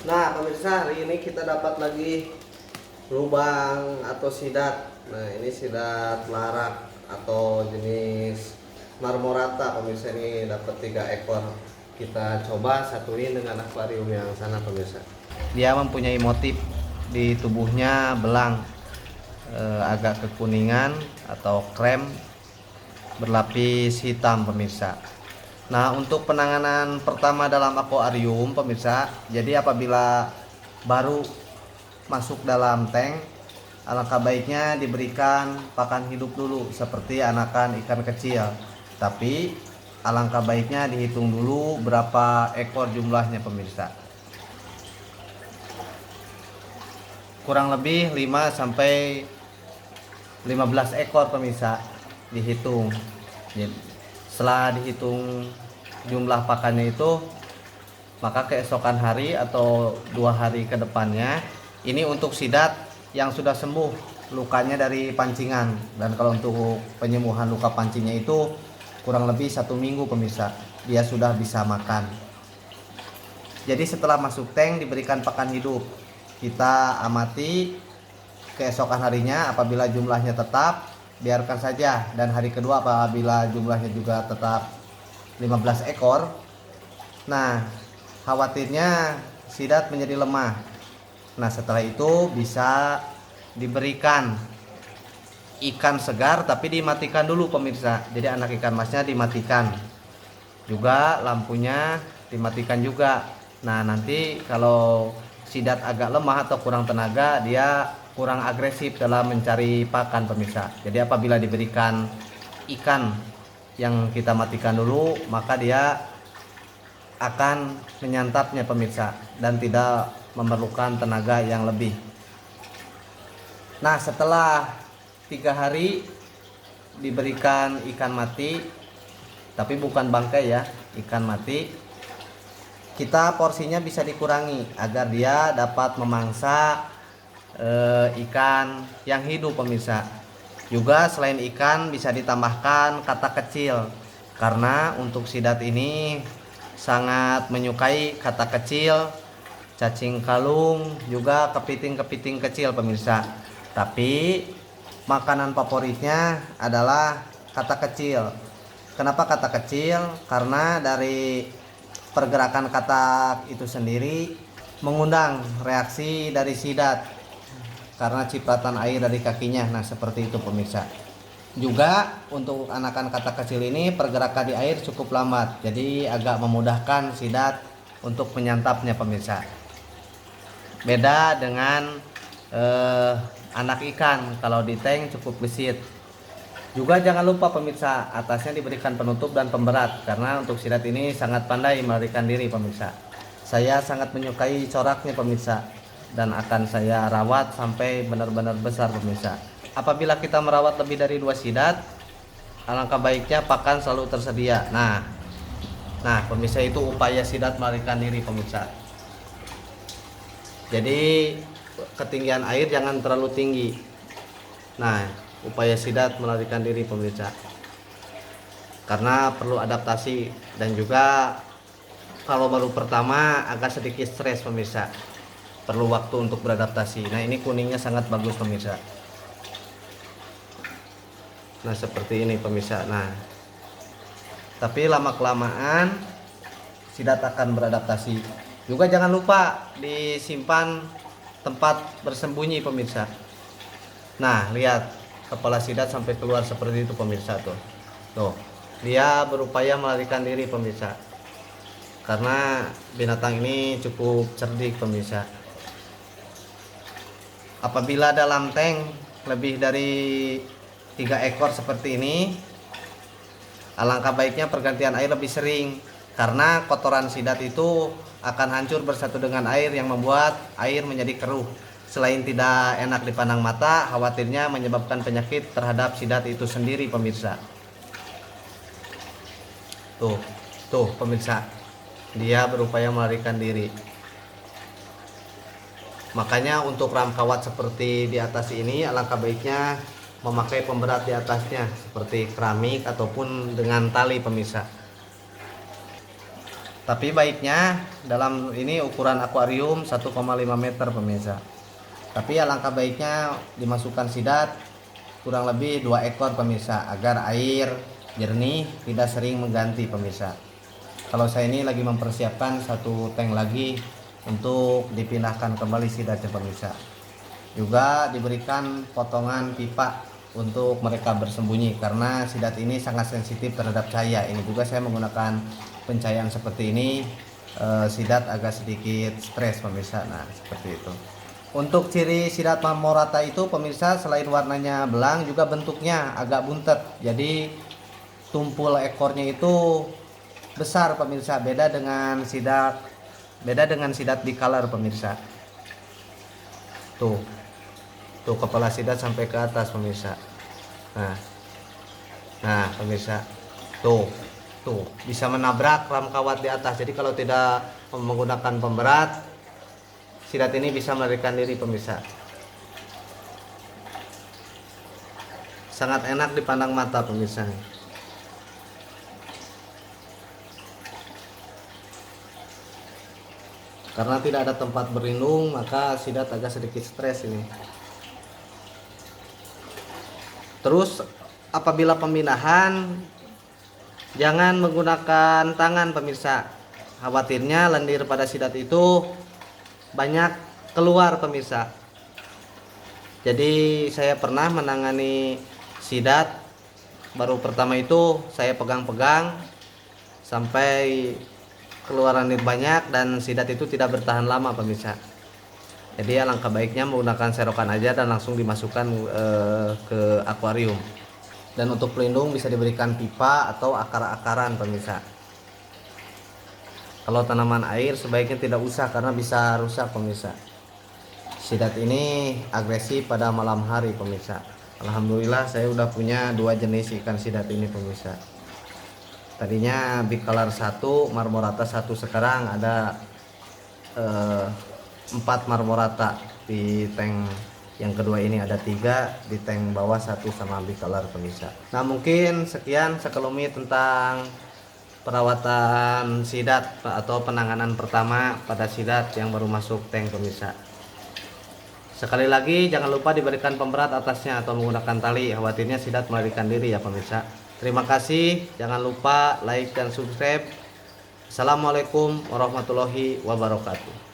Nah pemirsa, hari ini kita dapat lagi lubang atau sidat. Nah ini sidat larak atau jenis marmorata. Pemirsa, ini dapat 3 ekor. Kita coba satuin dengan akuarium yang sana pemirsa. Dia mempunyai motif di tubuhnya belang, agak kekuningan atau krem berlapis hitam pemirsa. Nah, untuk penanganan pertama dalam akuarium pemirsa, jadi apabila baru masuk dalam tank, alangkah baiknya diberikan pakan hidup dulu seperti anakan ikan kecil. Tapi alangkah baiknya dihitung dulu berapa ekor jumlahnya pemirsa. Kurang lebih 5 sampai 15 ekor pemirsa dihitung. Setelah dihitung jumlah pakannya itu, maka keesokan hari atau 2 hari ke depannya, ini untuk sidat yang sudah sembuh lukanya dari pancingan. Dan kalau untuk penyembuhan luka pancingnya itu kurang lebih 1 minggu pemirsa, dia sudah bisa makan. Jadi setelah masuk tank diberikan pakan hidup, kita amati keesokan harinya. Apabila jumlahnya tetap, biarkan saja, dan hari kedua apabila jumlahnya juga tetap 15 ekor. Nah, khawatirnya sidat menjadi lemah. Nah, setelah itu bisa diberikan ikan segar tapi dimatikan dulu pemirsa. Jadi anak ikan masnya dimatikan. Juga lampunya dimatikan juga. Nah, nanti kalau sidat agak lemah atau kurang tenaga, dia kurang agresif dalam mencari pakan pemirsa. Jadi apabila diberikan ikan yang kita matikan dulu, maka dia akan menyantapnya pemirsa dan tidak memerlukan tenaga yang lebih. Nah, setelah 3 hari diberikan ikan mati, tapi bukan bangkai ya, ikan mati, kita porsinya bisa dikurangi agar dia dapat memangsa ikan yang hidup pemirsa. Juga selain ikan bisa ditambahkan katak kecil, karena untuk sidat ini sangat menyukai katak kecil, cacing kalung, juga kepiting-kepiting kecil pemirsa. Tapi makanan favoritnya adalah katak kecil. Kenapa katak kecil? Karena dari pergerakan katak itu sendiri mengundang reaksi dari sidat karena cipratan air dari kakinya. Nah, seperti itu pemirsa. Juga untuk anakan katak kecil ini pergerakan di air cukup lambat, jadi agak memudahkan sidat untuk menyantapnya pemirsa. Beda dengan anak ikan, kalau di tank cukup gesit. Juga jangan lupa pemirsa, atasnya diberikan penutup dan pemberat, karena untuk sidat ini sangat pandai melarikan diri pemirsa. Saya sangat menyukai coraknya pemirsa, dan akan saya rawat sampai benar-benar besar pemirsa. Apabila kita merawat lebih dari 2 sidat, alangkah baiknya pakan selalu tersedia. Nah pemirsa, itu upaya sidat melarikan diri pemirsa. Jadi ketinggian air jangan terlalu tinggi. Nah, upaya sidat melarikan diri pemirsa, karena perlu adaptasi, dan juga kalau baru pertama agak sedikit stres pemirsa, perlu waktu untuk beradaptasi. Nah, ini kuningnya sangat bagus pemirsa. Nah, seperti ini pemirsa. Nah, tapi lama kelamaan sidat akan beradaptasi. Juga jangan lupa disimpan tempat bersembunyi pemirsa. Nah, lihat kepala sidat sampai keluar seperti itu pemirsa tuh. Tuh, dia berupaya melarikan diri pemirsa. Karena binatang ini cukup cerdik pemirsa. Apabila dalam tank lebih dari 3 ekor seperti ini, alangkah baiknya pergantian air lebih sering, karena kotoran sidat itu akan hancur bersatu dengan air yang membuat air menjadi keruh. Selain tidak enak dipandang mata, khawatirnya menyebabkan penyakit terhadap sidat itu sendiri pemirsa. Tuh pemirsa, dia berupaya melarikan diri. Makanya untuk ram kawat seperti di atas ini, alangkah baiknya memakai pemberat di atasnya seperti keramik ataupun dengan tali pemirsa. Tapi baiknya dalam ini ukuran akuarium 1,5 meter pemirsa. Tapi alangkah baiknya dimasukkan sidat kurang lebih 2 ekor pemirsa, agar air jernih, tidak sering mengganti pemirsa. Kalau saya ini lagi mempersiapkan satu tank lagi untuk dipindahkan kembali sidatnya pemirsa. Juga diberikan potongan pipa untuk mereka bersembunyi, karena sidat ini sangat sensitif terhadap cahaya. Ini juga saya menggunakan pencahayaan seperti ini. Sidat agak sedikit stres pemirsa. Nah seperti itu. Untuk ciri sidat marmorata itu pemirsa, selain warnanya belang juga bentuknya agak buntet. Jadi tumpul ekornya itu besar pemirsa, beda dengan sidat bicolor pemirsa. Tuh kepala sidat sampai ke atas pemirsa. Nah pemirsa, tuh bisa menabrak ram kawat di atas. Jadi kalau tidak menggunakan pemberat, sidat ini bisa melarikan diri pemirsa. Sangat enak dipandang mata pemirsa. Karena tidak ada tempat berlindung, maka sidat agak sedikit stres ini. Terus apabila pemindahan, jangan menggunakan tangan pemirsa. Khawatirnya lendir pada sidat itu banyak keluar pemirsa. Jadi saya pernah menangani sidat, baru pertama itu saya pegang-pegang sampai keluaran air banyak dan sidat itu tidak bertahan lama pemirsa. Jadi alangkah baiknya menggunakan serokan aja dan langsung dimasukkan ke akuarium. Dan untuk pelindung bisa diberikan pipa atau akar-akaran pemirsa. Kalau tanaman air sebaiknya tidak usah karena bisa rusak pemirsa. Sidat ini agresif pada malam hari pemirsa. Alhamdulillah saya udah punya 2 jenis ikan sidat ini pemirsa. Tadinya bicolor 1, marmorata 1, sekarang ada 4 marmorata di tank yang kedua ini, ada 3 di tank bawah, 1 sama bicolor pemirsa. Nah mungkin sekian sekelumit tentang perawatan sidat atau penanganan pertama pada sidat yang baru masuk tank pemirsa. Sekali lagi jangan lupa diberikan pemberat atasnya atau menggunakan tali, khawatirnya sidat melarikan diri ya pemirsa. Terima kasih, jangan lupa like dan subscribe. Assalamualaikum warahmatullahi wabarakatuh.